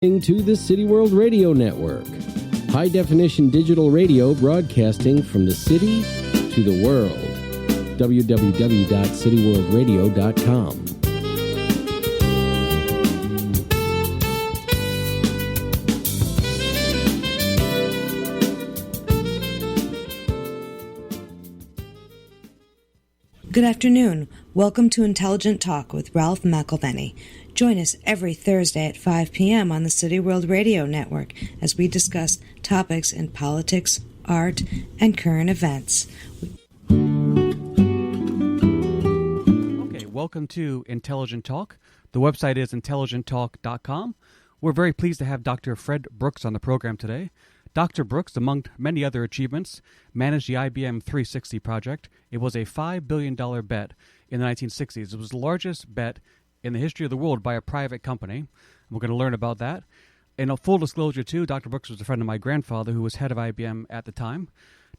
To the City World Radio Network, high-definition digital radio broadcasting from the city to the world. www.cityworldradio.com. Good afternoon. Welcome to Intelligent Talk with Ralph McElveny. Join us every Thursday at 5 p.m. on the City World Radio Network as we discuss topics in politics, art, and current events. Okay, welcome to Intelligent Talk. The website is intelligenttalk.com. We're very pleased to have Dr. Fred Brooks on the program today. Dr. Brooks, among many other achievements, managed the IBM 360 project. It was a $5 billion bet in the 1960s. It was the largest bet in the history of the world by a private company. We're going to learn about that. And a full disclosure, too, Dr. Brooks was a friend of my grandfather who was head of IBM at the time.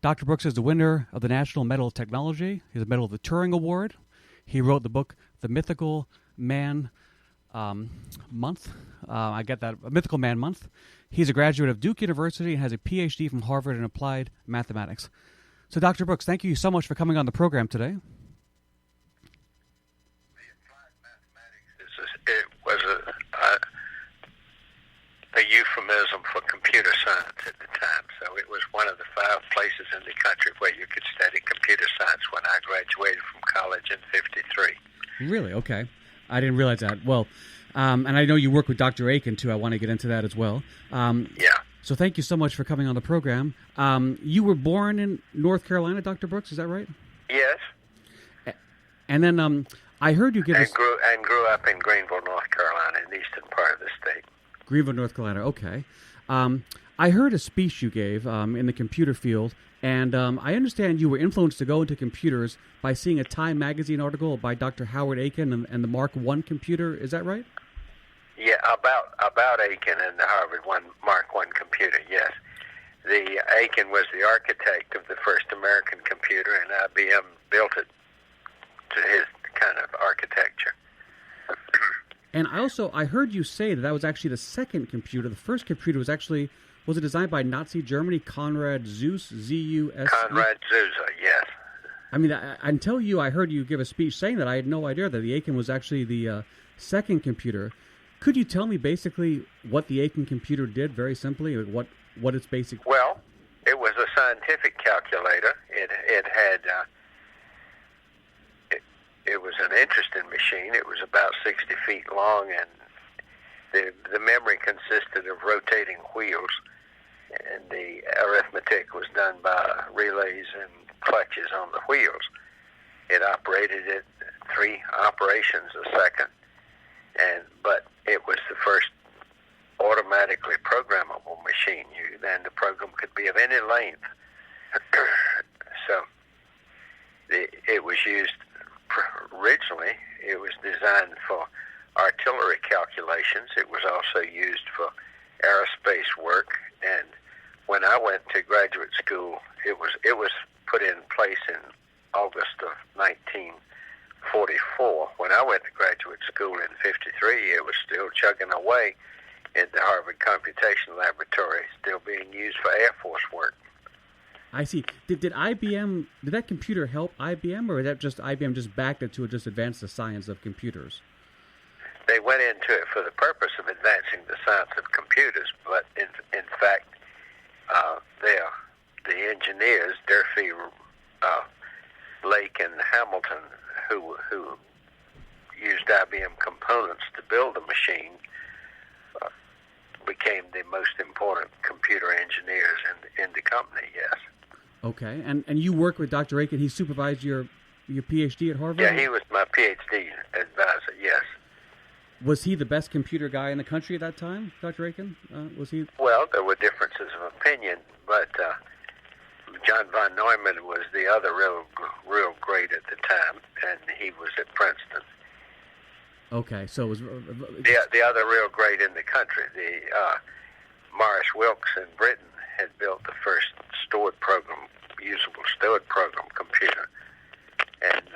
Dr. Brooks is the winner of the National Medal of Technology. He's a medal of the Turing Award. He wrote the book, The Mythical Man Month. Mythical Man Month. He's a graduate of Duke University and has a Ph.D. from Harvard in Applied Mathematics. So, Dr. Brooks, thank you so much for coming on the program today. It was a euphemism for computer science at the time. So it was one of the 5 places in the country where you could study computer science when I graduated from college in '53. Really? Okay. I didn't realize that. Well, and I know you work with Dr. Aiken, too. I want to get into that as well. Yeah. So thank you so much for coming on the program. You were born in North Carolina, Dr. Brooks, is that right? Yes. And then I heard you give us... grew up in Greenville, North Carolina, in the eastern part of the state. Greenville, North Carolina, okay. I heard a speech you gave in the computer field, and I understand you were influenced to go into computers by seeing a Time magazine article by Dr. Howard Aiken and the Mark I computer. Is that right? Yeah, about Aiken and the Harvard Mark I computer, yes. The Aiken was the architect of the first American computer, and IBM built it to his kind of architecture. And I heard you say that was actually the second computer. The first computer was it designed by Nazi Germany, Konrad Zuse, Z-U-S-E? Konrad Zuse, yes. I mean, until I heard you give a speech saying that, I had no idea that the Aiken was actually the second computer. Could you tell me basically what the Aiken computer did, very simply, what its basic... Well, it was a scientific calculator. It had... It was an interesting machine. It was about 60 feet long, and the memory consisted of rotating wheels, and the arithmetic was done by relays and clutches on the wheels. It operated at 3 operations a second, but it was the first automatically programmable machine. Then the program could be of any length. So it was used... Originally, it was designed for artillery calculations. It was also used for aerospace work. And when I went to graduate school, it was put in place in August of 1944. When I went to graduate school in '53, it was still chugging away in the Harvard Computation Laboratory, still being used for Air Force work. I see. Did that computer help IBM, or that just IBM just backed it to just advance the science of computers? They went into it for the purpose of advancing the science of computers, but in fact, the engineers, Durfee, Lake, and Hamilton, who used IBM components to build the machine, became the most important computer engineers in the company, yes. Okay, and you work with Dr. Aiken. He supervised your Ph.D. at Harvard? Yeah, he was my Ph.D. advisor, yes. Was he the best computer guy in the country at that time, Dr. Aiken? Was he? Well, there were differences of opinion, but John von Neumann was the other real great at the time, and he was at Princeton. Okay, so it was... The other real great in the country, Morris Wilks in Britain, had built the first usable stored program computer. And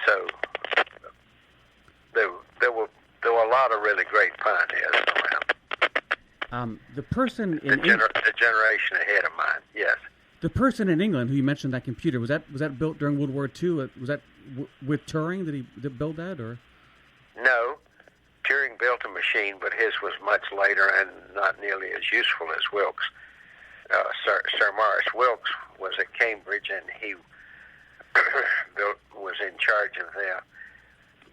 so there were there were a lot of really great pioneers around. The person The in generation ahead of mine, yes. the person in England who you mentioned, that computer, was that built during World War II? Was that with Turing? Did he build that, or? No, Turing built a machine, but his was much later and not nearly as useful as Wilkes. Sir Maurice Wilkes was at Cambridge, and he was in charge of their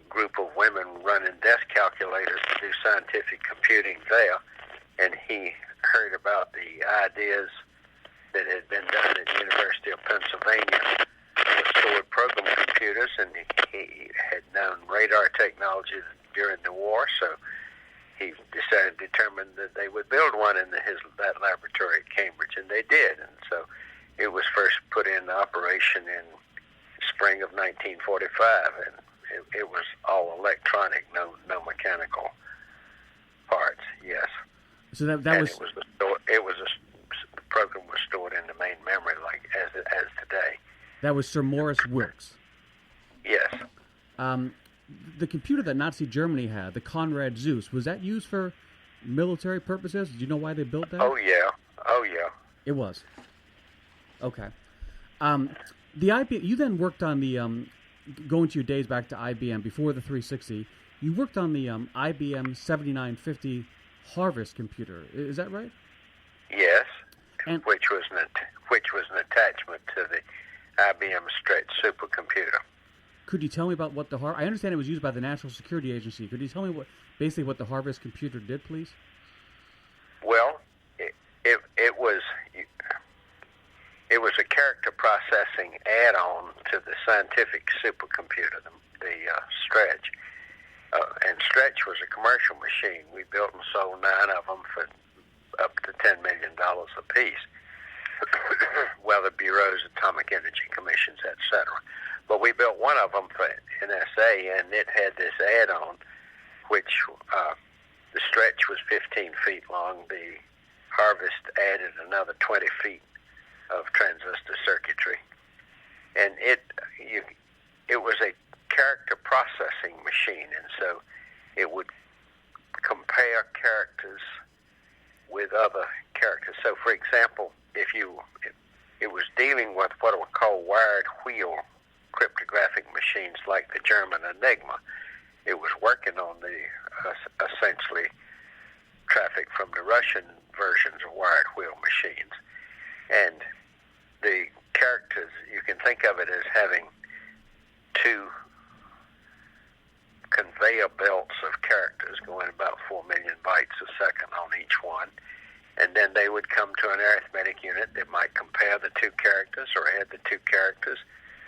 group of women running desk calculators to do scientific computing there. And he heard about the ideas that had been done at the University of Pennsylvania with stored program computers, and he had known radar technology during the war, so he determined that they would build one in that laboratory at Cambridge, and they did. And so it was first put in operation in spring of 1945, and it was all electronic, no mechanical parts. Yes. So that was. The program was stored in the main memory, like as today. That was Sir Maurice Wilkes. Yes. The computer that Nazi Germany had, the Konrad Zuse, was that used for military purposes? Do you know why they built that? Oh yeah. It was. Okay. The IBM. You then worked on the going to your days back to IBM before the 360. You worked on the IBM 7950 Harvest computer. Is that right? Yes. And which was an attachment to the IBM Stretch supercomputer. could you tell me about what I understand it was used by the National Security Agency. Could you tell me basically what the Harvest computer did, please? Well, it was a character processing add-on to the scientific supercomputer, the Stretch. And Stretch was a commercial machine. We built and sold 9 of them for up to $10 million apiece. Weather bureaus, atomic energy commissions, etc. But we built one of them for NSA, and it had this add-on, which the Stretch was 15 feet long. The Harvest added another 20 feet of transistor circuitry, and it was a character processing machine, and so it would compare characters with other characters. So, for example, it was dealing with what are called wired wheel cryptographic machines like the German Enigma. It was working on the essentially traffic from the Russian versions of wired wheel machines. And the characters, you can think of it as having 2 conveyor belts of characters going about 4 million bytes a second on each one. And then they would come to an arithmetic unit that might compare the 2 characters or add the 2 characters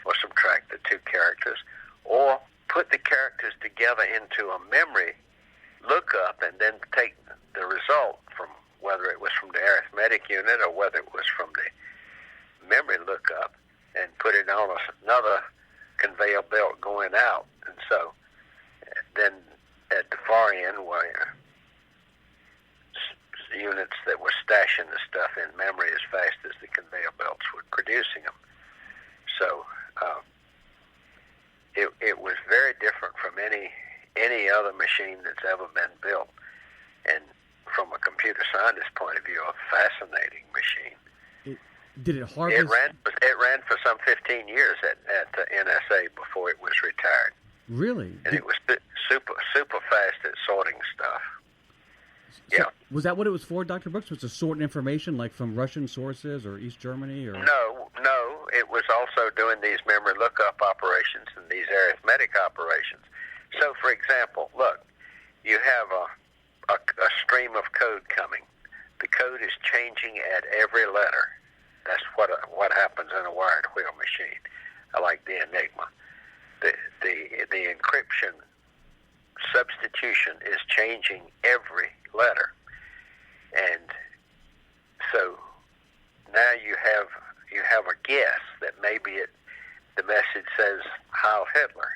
or subtract the 2 characters or put the characters together into a memory lookup and then take the result from whether it was from the arithmetic unit or whether it was from the memory lookup and put it on another conveyor belt going out. And so then at the far end were units that were stashing the stuff in memory as fast as the conveyor belts were producing them. So it was very different from any other machine that's ever been built, and from a computer scientist point of view, a fascinating machine. Did it harvest? It ran for some 15 years at the NSA before it was retired. Really? And it was super fast at sorting stuff. So Yeah. Was that what it was for, Dr. Brooks? Was to sort information like from Russian sources or East Germany? Or No. It was also doing these memory lookup operations and these arithmetic operations. So, for example, look, you have a stream of code coming. The code is changing at every letter. That's what happens in a wired wheel machine, like the Enigma. The encryption substitution is changing every letter, and so now you have a guess that maybe the message says Heil Hitler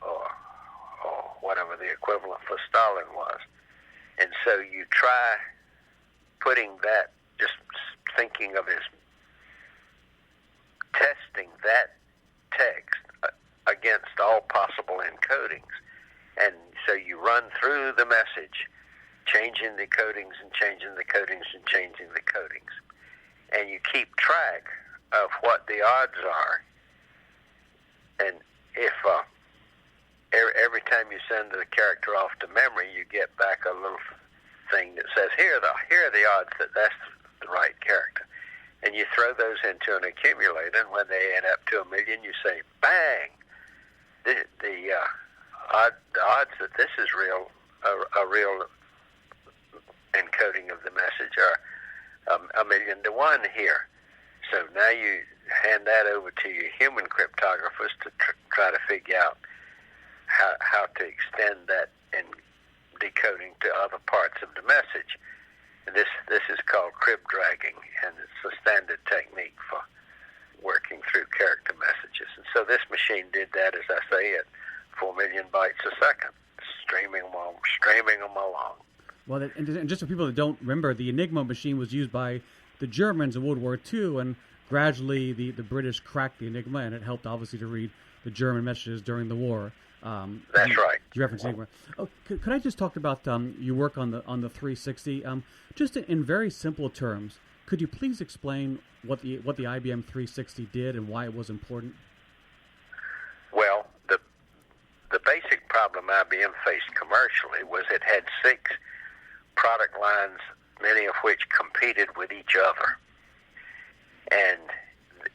or whatever the equivalent for Stalin was, and so you try putting that, just thinking of as testing that text against all possible encodings. And so you run through the message, changing the codings and changing the codings and changing the codings. And you keep track of what the odds are. And if every time you send the character off to memory, you get back a little thing that says, here are the odds that that's the right character. And you throw those into an accumulator, and when they add up to 1 million, you say, bang! The odds that this is real, a real encoding of the message are 1 million to 1 here. So now you hand that over to your human cryptographers to try to figure out how to extend that in decoding to other parts of the message. And this is called crib dragging, and it's a standard technique for working through character messages. And so this machine did that, as I say, at 4 million bytes a second, streaming them along. Well, and just for people that don't remember, the Enigma machine was used by the Germans in World War II, and gradually the British cracked the Enigma, and it helped, obviously, to read the German messages during the war. That's right. You referenced Enigma. Oh, could I just talk about your work on the 360? Just in very simple terms, could you please explain what the IBM 360 did and why it was important? Well, the basic problem IBM faced commercially was it had 6 product lines, many of which competed with each other. And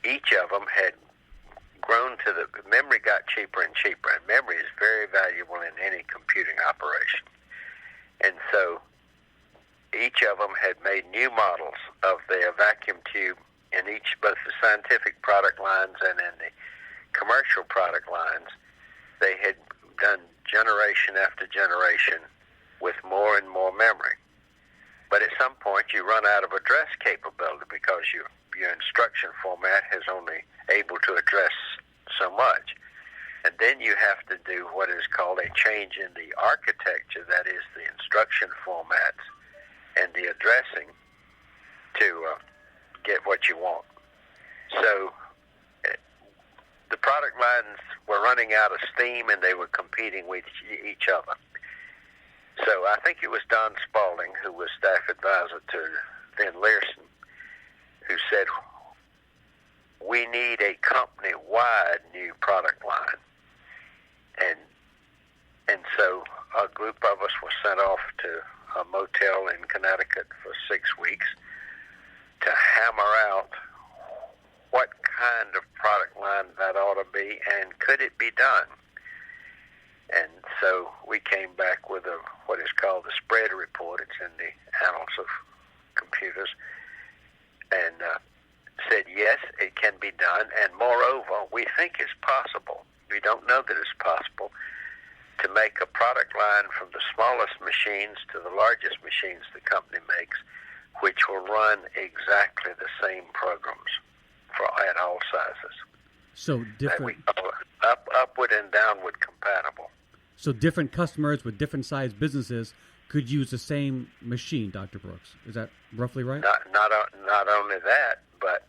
each of them had grown to the memory got cheaper and cheaper, and memory is very valuable in any computing operation. And so each of them had made new models of their vacuum tube in each, both the scientific product lines and in the commercial product lines. They had done generation after generation with more and more memory. But at some point you run out of address capability because your instruction format is only able to address so much. And then you have to do what is called a change in the architecture, that is the instruction formats and the addressing, to get what you want. So the product lines were running out of steam, and they were competing with each other. So I think it was Don Spaulding, who was staff advisor to Then Learson, who said, we need a company-wide new product line. And so a group of us was sent off to a motel in Connecticut for 6 weeks to hammer out what kind of product line that ought to be and could it be done. And so we came back with what is called the spread report. It's in the Annals of Computers. And said, yes, it can be done. And moreover, we think it's possible. We don't know that it's possible to make a product line from the smallest machines to the largest machines the company makes, which will run exactly the same programs at all sizes. So different, upward and downward compatible. So different customers with different sized businesses could use the same machine, Dr. Brooks. Is that roughly right? Not only that, but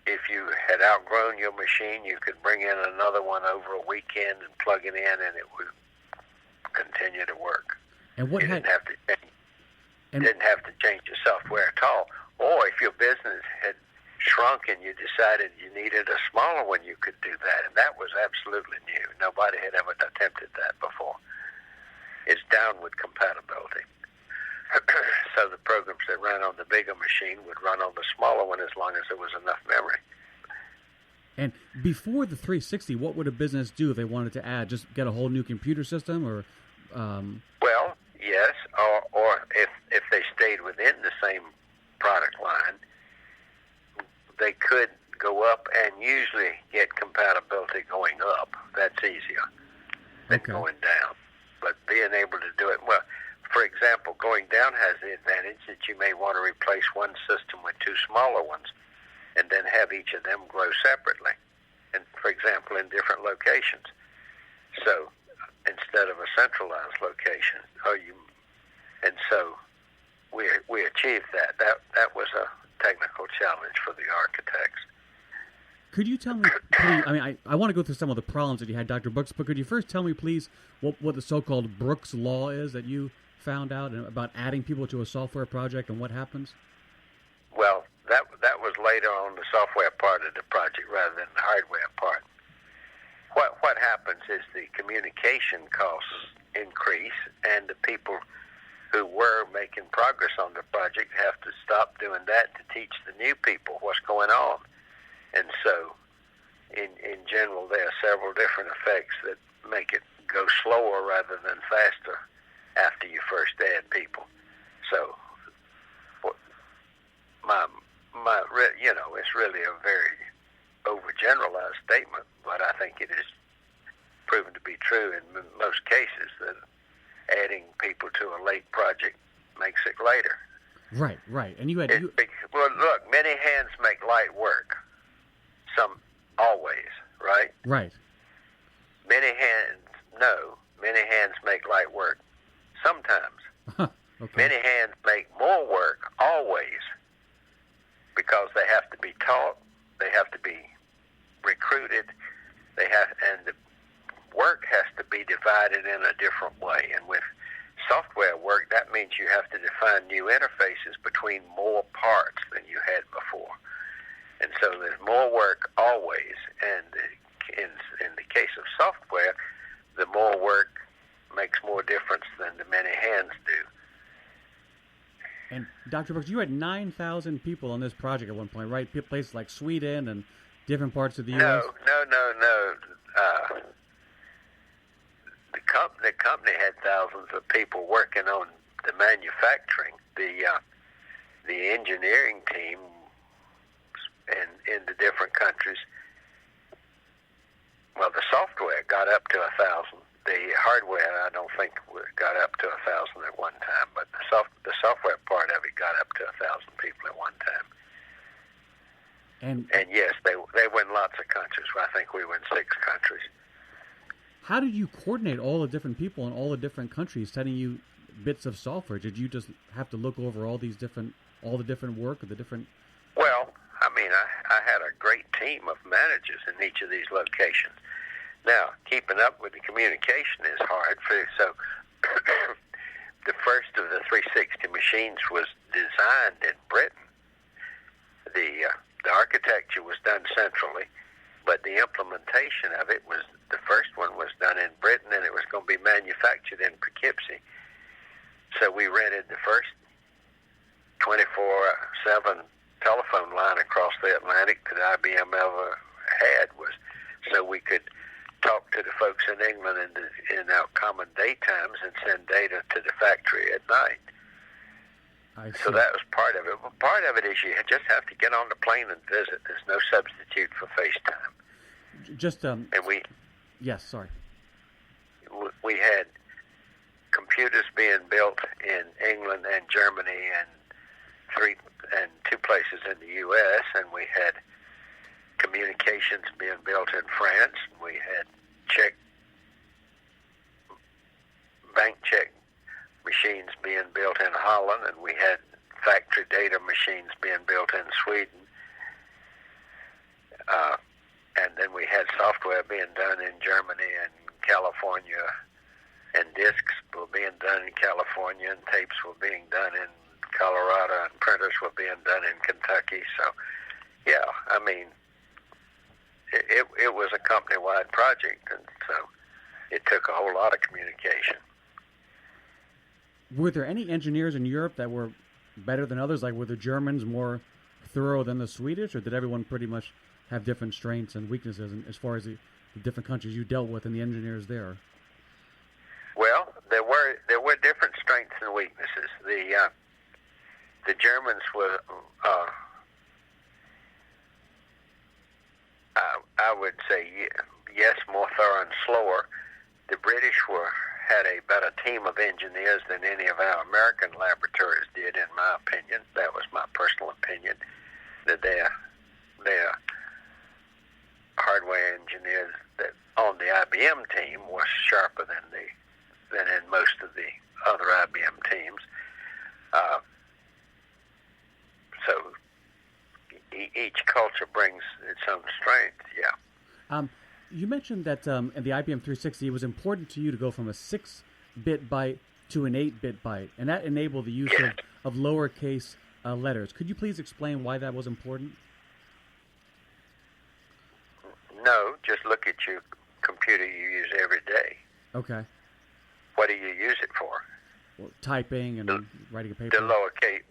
if you had outgrown your machine, you could bring in another one over a weekend and plug it in, and it would continue to work. And what didn't have to change your software at all. Or if your business had shrunk and you decided you needed a smaller one, you could do that, and that was absolutely new. Nobody had ever attempted that before. It's downward compatibility. So the programs that ran on the bigger machine would run on the smaller one as long as there was enough memory. And before the 360, what would a business do if they wanted to add? Just get a whole new computer system, or? Well, yes, or if they stayed within the same product line, they could go up and usually get compatibility going up. That's easier than going down. But being able to do it, well, for example, going down has the advantage that you may want to replace one system with 2 smaller ones and then have each of them grow separately, and for example, in different locations. So instead of a centralized location, and so we achieved that. That was a technical challenge for the architects. Could you tell me, please, I mean, I want to go through some of the problems that you had, Dr. Brooks, but could you first tell me, please, what the so-called Brooks Law is that you found out about adding people to a software project and what happens? Well, that was later on the software part of the project rather than the hardware part. What happens is the communication costs increase, and the people who were making progress on the project have to stop doing that to teach the new people what's going on. And so, in general, there are several different effects that make it go slower rather than faster after you first add people. So, it's really a very overgeneralized statement, but I think it is proven to be true in most cases that adding people to a late project makes it later. Right. And you had... Well, look, many hands make light work. Some always, right? Right. Many hands make light work. Sometimes. Okay. Many hands make more work always, because they have to be taught, they have to be recruited, and the work has to be divided in a different way. And with software work, that means you have to define new interfaces between more parts than you had before. And so there's more work always, and in the case of software, the more work makes more difference than the many hands do. And Dr. Brooks, you had 9,000 people on this project at one point, right? Places like Sweden and different parts of the U.S.? No. The company had thousands of people working on the manufacturing. The engineering team in the different countries, well, the software got up to 1,000. The hardware, I don't think, got up to 1,000 at one time, but the software part of it got up to 1,000 people at one time. And yes, they were in lots of countries. I think we were in 6 countries. How did you coordinate all the different people in all the different countries sending you bits of software? Did you just have to look over all the different work of the different? Well, I mean, I had a great team of managers in each of these locations. Now, keeping up with the communication is hard. So the first of the 360 machines was designed in Britain. The architecture was done centrally, but the implementation of it was, the first one was done in Britain, and it was going to be manufactured in Poughkeepsie. So we rented the first 24/7 telephone line across the Atlantic that IBM ever had, was so we could talk to the folks in England in our common daytimes and send data to the factory at night. So that was part of it. But part of it is you just have to get on the plane and visit. There's no substitute for FaceTime. Just and we. Yes, sorry. We had computers being built in England and Germany and 2 places in the U.S., and we had communications being built in France, and we had bank check machines being built in Holland, and we had factory data machines being built in Sweden, and then we had software being done in Germany and California, and discs were being done in California, and tapes were being done in Colorado, and printers were being done in Kentucky. So, yeah, I mean, it was a company-wide project, and so it took a whole lot of communication. Were there any engineers in Europe that were better than others? Like, were the Germans more thorough than the Swedish, or did everyone pretty much have different strengths and weaknesses as far as the different countries you dealt with and the engineers there? Well, there were different strengths and weaknesses. The Germans were, I would say, yes, more thorough and slower. The British had a better team of engineers than any of our American laboratories did, in my opinion. That was my personal opinion, that their hardware engineers that on the IBM team were sharper than in most of the other IBM teams. So each culture brings its own strength. Yeah. You mentioned that in the IBM 360, it was important to you to go from a 6-bit byte to an 8-bit byte, and that enabled the use of lowercase letters. Could you please explain why that was important? No, just look at your computer you use every day. Okay. What do you use it for? Well, typing and writing a paper. The lowercase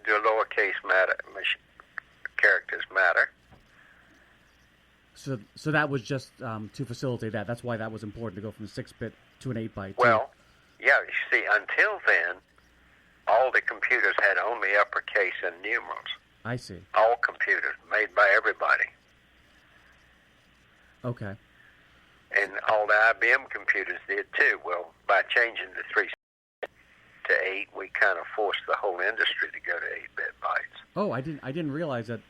characters matter. So that was just to facilitate that. That's why that was important to go from a 6-bit to an 8-byte. Well, yeah, you see, until then, all the computers had only uppercase and numerals. I see. All computers, made by everybody. Okay. And all the IBM computers did too. Well, by changing the 3 to 8, we kind of forced the whole industry to go to 8-bit bytes. Oh, I didn't realize that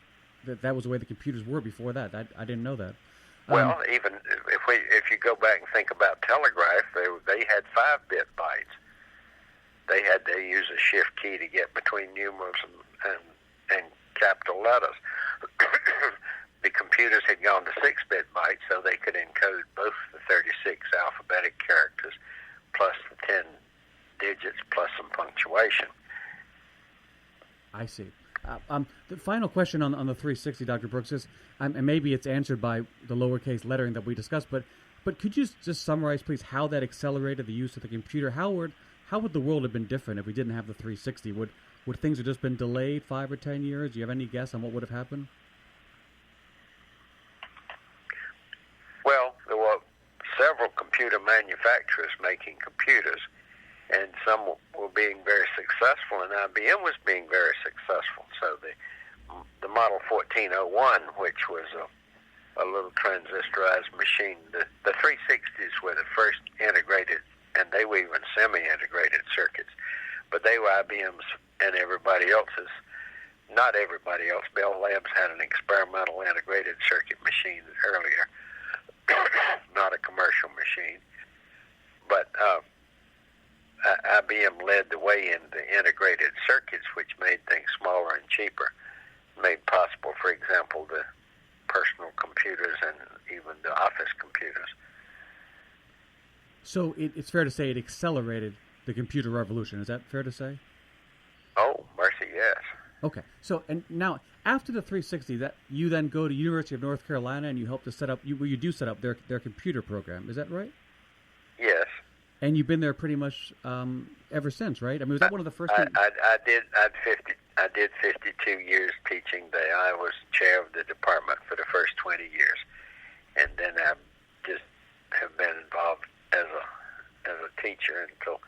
was the way the computers were before that. I didn't know that. Well, even if you go back and think about telegraph, they had 5-bit bytes. They had to use a shift key to get between numerals and capital letters. The computers had gone to 6-bit bytes, so they could encode both the 36 alphabetic characters plus the 10 digits plus some punctuation. I see. The final question on the 360, Dr. Brooks, is, and maybe it's answered by the lowercase lettering that we discussed, but could you just summarize, please, how that accelerated the use of the computer? How would the world have been different if we didn't have the 360? Would things have just been delayed 5 or 10 years? Do you have any guess on what would have happened? Well, there were several computer manufacturers making computers, and some were being very successful, and IBM was being very successful. So the Model 1401, which was a little transistorized machine, the 360s were the first integrated, and they were even semi-integrated circuits, but they were IBM's and everybody else's. Not everybody else. Bell Labs had an experimental integrated circuit machine earlier, not a commercial machine, but IBM led the way in the integrated circuits, which made things smaller and cheaper, made possible, for example, the personal computers and even the office computers. So it's fair to say it accelerated the computer revolution. Is that fair to say? Oh, mercy, yes. Okay. So, and now, after the 360, that you then go to University of North Carolina and you help to set up, you do set up their computer program. Is that right? Yes. And you've been there pretty much ever since, right? I mean, was that one of the first? I did 52 years teaching there. I was chair of the department for the first 20 years, and then I just have been involved as a teacher until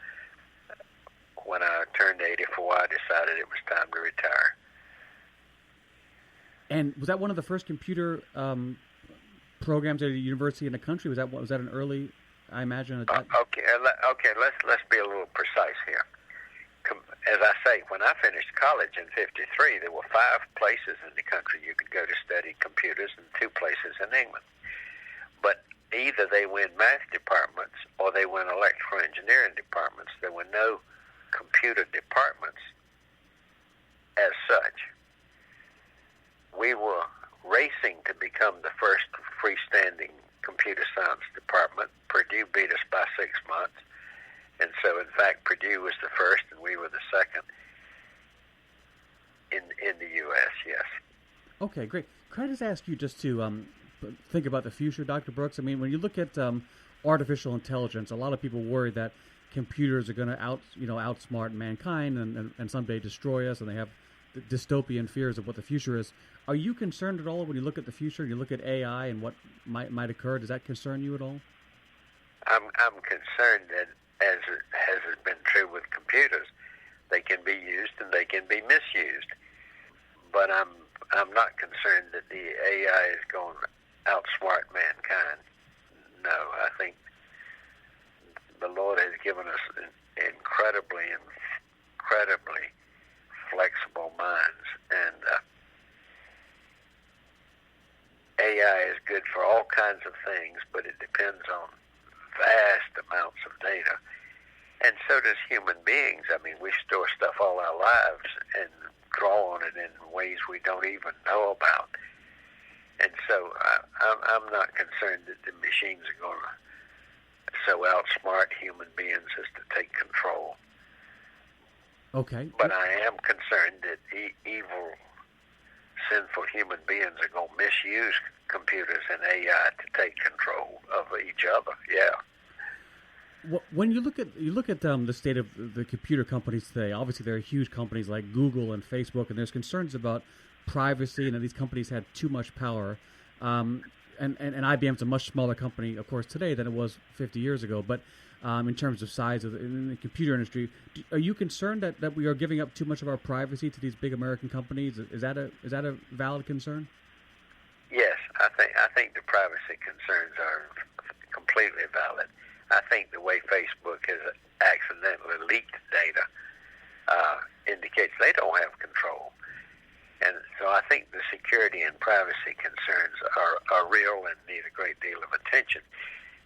when I turned 84. I decided it was time to retire. And was that one of the first computer programs at a university in the country? Was that an early? I imagine. Okay. Let's be a little precise here. As I say, when I finished college in '53, there were 5 places in the country you could go to study computers, and 2 places in England. But either they were in math departments or they were in electrical engineering departments. There were no computer departments as such. We were racing to become the first freestanding computer science department. Purdue beat us by 6 months. And so, in fact, Purdue was the first and we were the second in the U.S., yes. Okay, great. Could I just ask you just to think about the future, Dr. Brooks? I mean, when you look at artificial intelligence, a lot of people worry that computers are going to outsmart mankind and someday destroy us, and they have dystopian fears of what the future is. Are you concerned at all when you look at the future, you look at AI and what might occur? Does that concern you at all? I'm concerned that, as has been true with computers, they can be used and they can be misused. But I'm not concerned that the AI is going to outsmart mankind. No, I think the Lord has given us incredibly flexible minds, and AI is good for all kinds of things, but it depends on vast amounts of data. And so does human beings. I mean, we store stuff all our lives and draw on it in ways we don't even know about. And so I'm not concerned that the machines are going to so outsmart human beings as to take control. Okay. But I am concerned that evil, sinful human beings are going to misuse computers and AI to take control of each other. Yeah. When you look at the state of the computer companies today, obviously there are huge companies like Google and Facebook, and there's concerns about privacy, and that these companies had too much power. And IBM's a much smaller company, of course, today than it was 50 years ago. But in terms of size in the computer industry, are you concerned that we are giving up too much of our privacy to these big American companies? Is that a valid concern? Yes, I think the privacy concerns are completely valid. I think the way Facebook has accidentally leaked data indicates they don't have control. And so I think the security and privacy concerns are real and need a great deal of attention.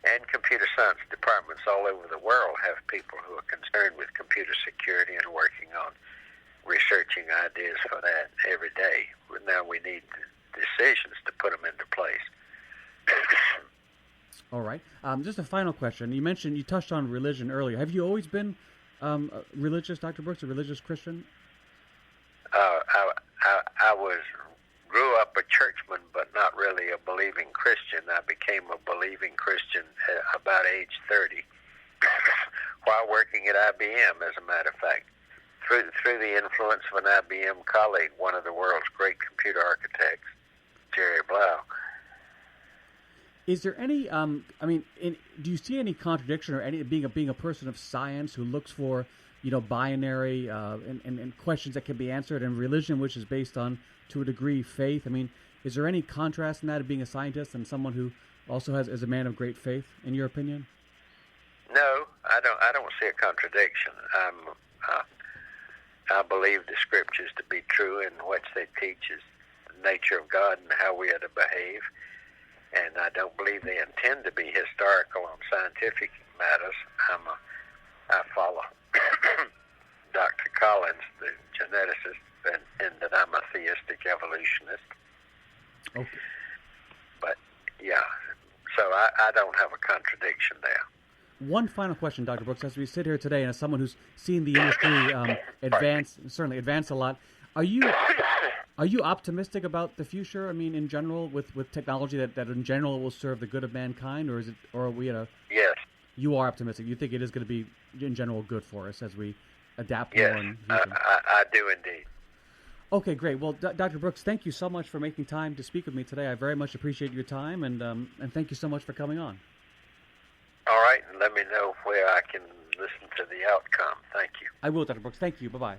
And computer science departments all over the world have people who are concerned with computer security and working on researching ideas for that every day. Now we need decisions to put them into place. All right. Just a final question. You touched on religion earlier. Have you always been religious, Dr. Brooks, a religious Christian? I grew up a churchman, but not really a believing Christian. I became a believing Christian at about age 30 while working at IBM, as a matter of fact. Through the influence of an IBM colleague, one of the world's great computer architects, Jerry Blau. Is there any, do you see any contradiction or any being a person of science who looks for, binary and questions that can be answered, and religion, which is based on, to a degree, faith? I mean, is there any contrast in that of being a scientist and someone who also is a man of great faith, in your opinion? No, I don't see a contradiction. I believe the scriptures to be true, and what they teach is the nature of God and how we are to behave. And I don't believe they intend to be historical on scientific matters. I follow Dr. Collins, the geneticist, and that I'm a theistic evolutionist. Okay. But, yeah, so I don't have a contradiction there. One final question, Dr. Brooks, as we sit here today, and as someone who's seen the industry advance a lot, are you optimistic about the future? I mean, in general, with technology that in general will serve the good of mankind, or are we at a? Yes. You are optimistic. You think it is going to be in general good for us as we adapt yes, more? Yes, I do indeed. Okay, great. Well, Dr. Brooks, thank you so much for making time to speak with me today. I very much appreciate your time, and thank you so much for coming on. All right, and let me know where I can listen to the outcome. Thank you. I will, Dr. Brooks. Thank you. Bye-bye.